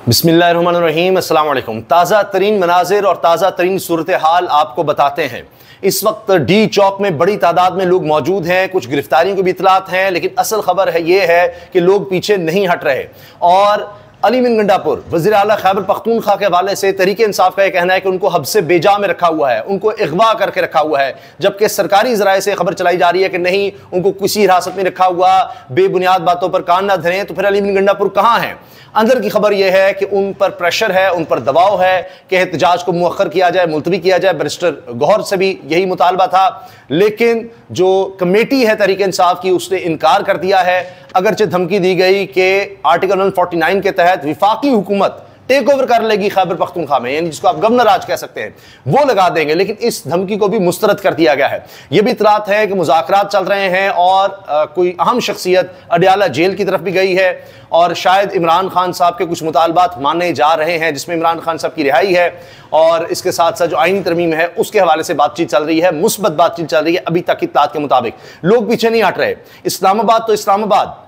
बिस्मिल्लाहिर्रहमानिर्रहीम, अस्सलाम वालेकुम। ताज़ा तरीन मनाजिर और ताज़ा तरीन सूरत हाल आपको बताते हैं। इस वक्त डी चौक में बड़ी तादाद में लोग मौजूद हैं, कुछ गिरफ्तारियों की भी इतलात हैं, लेकिन असल खबर है ये है कि लोग पीछे नहीं हट रहे। और अली मीन गंडापुर वज़ीर आला खैबर पख्तूनख्वा के हवाले से तहरीक इंसाफ का यह कहना है कि उनको हब्से बेजा में रखा हुआ है, उनको अगवा करके रखा हुआ है, जबकि सरकारी ज़राए से खबर चलाई जा रही है कि नहीं, उनको किसी हिरासत में रखा हुआ, बेबुनियाद बातों पर कान ना धरें। तो फिर अली मीन गंडापुर कहाँ हैं? अंदर की खबर यह है कि उन पर प्रेशर है, उन पर दबाव है कि एहतजाज को मुअख्खर किया जाए, मुलतवी किया जाए। बैरिस्टर गौहर से भी यही मुतालबा था, लेकिन जो कमेटी है तहरीक इंसाफ की उसने इनकार कर दिया है। अगरचे धमकी दी गई कि आर्टिकल 149 के तहत विफाकी हुकूमत टेक ओवर कर लेगी खैबर पख्तूनख्वा में, यानी जिसको आप गवर्नर राज कह सकते हैं, वो लगा देंगे। लेकिन इस धमकी को भी मुस्तरद कर दिया गया है। यह भी इतलात है कि मुज़ाकरात चल रहे हैं और कोई अहम शख्सियत अडयाला जेल की तरफ भी गई है और शायद इमरान खान साहब के कुछ मुतालबात माने जा रहे हैं, जिसमें इमरान खान साहब की रिहाई है और इसके साथ साथ जो आईनी तरमीम है उसके हवाले से बातचीत चल रही है, मुस्बत बातचीत चल रही है। अभी तक इत्तलात के मुताबिक लोग पीछे नहीं हट रहे। इस्लामाबाद तो इस्लामाबाद,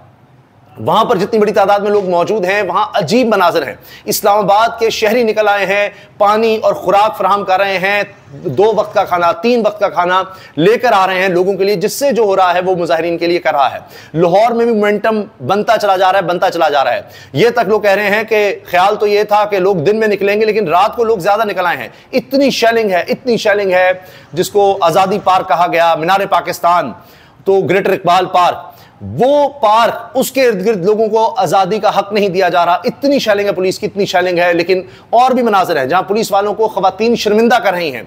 वहां पर जितनी बड़ी तादाद में लोग मौजूद हैं वहां अजीब मनाजर हैं। इस्लामाबाद के शहरी निकल आए हैं, पानी और खुराक फराहम कर रहे हैं, 2 वक्त का खाना 3 वक्त का खाना लेकर आ रहे हैं लोगों के लिए, जिससे जो हो रहा है वो मुजाहिरीन के लिए कर रहा है। लाहौर में भी मोमेंटम बनता चला जा रहा है, बनता चला जा रहा है। ये तक लोग कह रहे हैं कि ख्याल तो ये था कि लोग दिन में निकलेंगे, लेकिन रात को लोग ज्यादा निकल आए हैं। इतनी शेलिंग है, इतनी शेलिंग है, जिसको आजादी पार्क कहा गया, मीनार पाकिस्तान, तो ग्रेटर इकबाल पार्क, वो पार्क, उसके इर्द गिर्द लोगों को आजादी का हक नहीं दिया जा रहा। इतनी शेलिंग है पुलिस की, इतनी शेलिंग है। लेकिन और भी मनाजर है जहां पुलिस वालों को खवातीन शर्मिंदा कर रही हैं।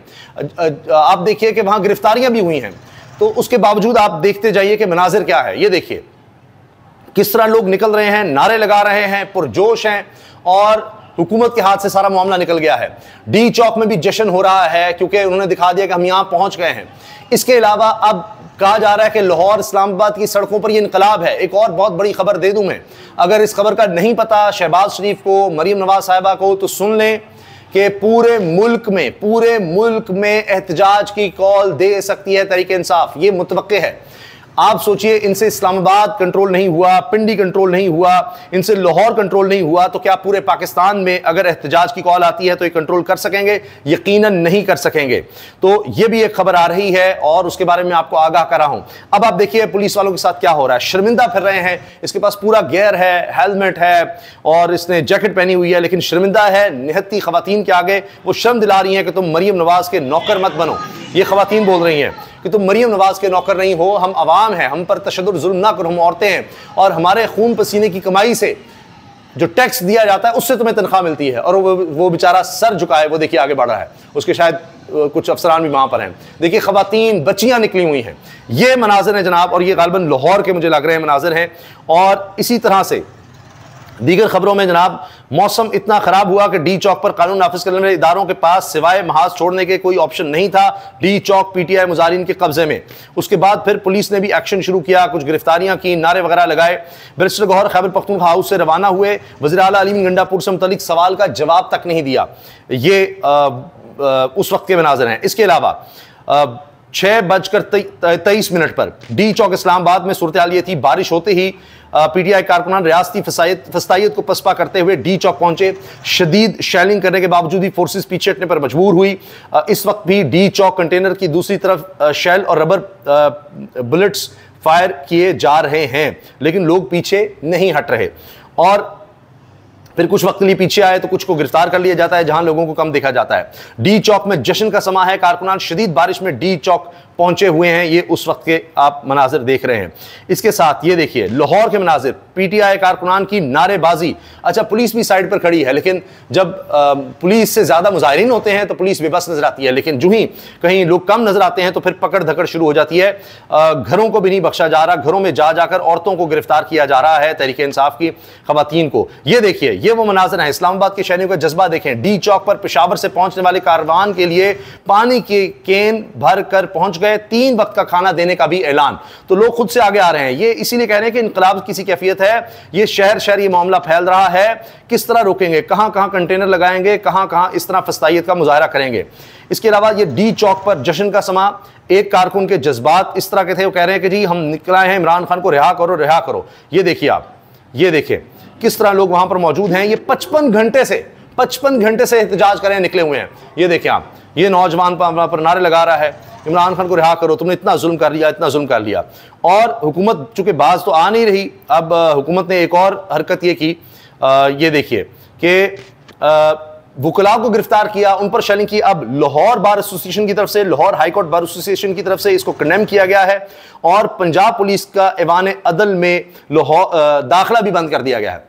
आप देखिए कि वहां गिरफ्तारियां भी हुई हैं, तो उसके बावजूद आप देखते जाइए कि मनाजिर क्या है। ये देखिए किस तरह लोग निकल रहे हैं, नारे लगा रहे हैं, पुरजोश हैं और हुकूमत के हाथ से सारा मामला निकल गया है। डी चौक में भी जश्न हो रहा है क्योंकि उन्होंने दिखा दिया कि हम यहां पहुंच गए हैं। इसके अलावा अब कहा जा रहा है कि लाहौर इस्लामाबाद की सड़कों पर यह इनकलाब है। एक और बहुत बड़ी खबर दे दूं मैं, अगर इस खबर का नहीं पता शहबाज शरीफ को, मरीम नवाज साहिबा को, तो सुन लें कि पूरे मुल्क में एहतजाज की कॉल दे सकती है तहरीक इंसाफ। ये मुतवक्के है। आप सोचिए, इनसे इस्लामाबाद कंट्रोल नहीं हुआ, पिंडी कंट्रोल नहीं हुआ, इनसे लाहौर कंट्रोल नहीं हुआ, तो क्या पूरे पाकिस्तान में अगर एहतजाज की कॉल आती है तो ये कंट्रोल कर सकेंगे? यकीनन नहीं कर सकेंगे। तो ये भी एक खबर आ रही है और उसके बारे में आपको आगाह कर रहा हूं। अब आप देखिए पुलिस वालों के साथ क्या हो रहा है। शर्मिंदा फिर रहे हैं, इसके पास पूरा गियर है, हेलमेट है और इसने जैकेट पहनी हुई है, लेकिन शर्मिंदा है। निहत्ती खवातीन के आगे वो शर्म दिला रही हैं कि तुम मरीम नवाज के नौकर मत बनो। ये खवातीन बोल रही हैं कि तुम मरीम नवाज के नौकर नहीं हो, हम अवाम हैं, हम पर तशद्दुद जुल्म ना करो, हम औरतें हैं और हमारे खून पसीने की कमाई से जो टैक्स दिया जाता है उससे तुम्हें तनख्वाह मिलती है। और वो बेचारा सर झुकाए, वो देखिए आगे बढ़ रहा है, उसके शायद कुछ अफसरान भी वहां पर हैं। देखिए खवातीन, बच्चियां निकली हुई हैं। ये मनाजिर हैं जनाब, और ये गालिबन लाहौर के मुझे लग रहे हैं मनाजिर हैं। और इसी तरह से दीगर खबरों में जनाब, मौसम इतना खराब हुआ कि डी चौक पर कानून नाफिज करने वाले इदारों के पास सिवाय महाज छोड़ने के कोई ऑप्शन नहीं था। डी चौक पीटीआई मुजाहिरीन के कब्जे में। उसके बाद फिर पुलिस ने भी एक्शन शुरू किया, कुछ गिरफ्तारियां की, नारे वगैरह लगाए। बैरिस्टर गौहर खैबर पख्तूनख्वा हाउस से रवाना हुए, वज़ीर आला अली मीन गंडापुर से मुतल्लिक सवाल का जवाब तक नहीं दिया। ये उस वक्त के मनाज़िर हैं। इसके अलावा 6:23 पर डी चौक इस्लामाबाद में सूरत हाल ये थी, बारिश होते ही पीटीआई कारकुनान रियासती फसाइयत को पसपा करते हुए डी चौक पहुंचे। शदीद शेलिंग करने के बावजूद भी फोर्सेस पीछे हटने पर मजबूर हुई। इस वक्त भी डी चौक कंटेनर की दूसरी तरफ शेल और रबर बुलेट्स फायर किए जा रहे हैं, लेकिन लोग पीछे नहीं हट रहे। और फिर कुछ वक्त के लिए पीछे आए तो कुछ को गिरफ्तार कर लिया जाता है जहां लोगों को कम देखा जाता है। डी चौक में जश्न का समा है। कारकुनान शदीद बारिश में डी चौक पहुंचे हुए हैं। ये उस वक्त के आप मनाजिर देख रहे हैं। इसके साथ ये देखिए लाहौर के मनाजिर, पीटीआई कारकुनान की नारेबाजी। अच्छा, पुलिस भी साइड पर खड़ी है, लेकिन जब पुलिस से ज्यादा मुजाहिरीन होते हैं तो पुलिस बेबस नजर आती है, लेकिन जो ही कहीं लोग कम नजर आते हैं तो फिर पकड़ धकड़ शुरू हो जाती है। घरों को भी नहीं बख्शा जा रहा, घरों में जा जाकर औरतों को गिरफ्तार किया जा रहा है, तहरीक इंसाफ की खवातीन को। ये देखिए, ये वो मनाजिर हैं। इस्लामाबाद के शहरियों का जज्बा देखें। डी चौक पर पेशावर से पहुंचने वाले कारवान के लिए पानी की केन भर कर पहुंच गए। 3 वक्त का खाना देने का भी ऐलान। तो लोग खुद से आगे आ रहे हैं। ये इसीलिए कह रहे हैं कि इनकलाब किसी कैफियत है। ये शहर शहर ये मामला फैल रहा है। किस तरह रोकेंगे, कहां कहां कंटेनर लगाएंगे, कहां कहां इस तरह फस्तायत का मुजाहरा करेंगे। इसके अलावा ये डी चौक पर जश्न का समा। एक कारकुन के जज्बात इस तरह के थे, वो कह रहे हैं कि जी हम निकल आए हैं, इमरान खान को रिहा करो, रिहा करो। ये देखिए आप, ये देखिए किस तरह लोग वहां पर मौजूद हैं। ये 55 घंटे से एहतजाज करें निकले हुए हैं। ये देखिए आप, ये नौजवान पर नारे लगा रहा है इमरान खान को रिहा करो, तुमने इतना जुल्म कर लिया, इतना जुल्म कर लिया। और हुकूमत चूंकि बाज तो आ नहीं रही, अब हुकूमत ने एक और हरकत ये की, ये देखिए कि वुकलाओं को गिरफ्तार किया, उन पर शेलिंग की। अब लाहौर बार एसोसिएशन की तरफ से, Lahore high court bar association की तरफ से इसको कंडेम किया गया है और पंजाब पुलिस का ऐवान अदल में लाहौर दाखिला भी बंद कर दिया गया है।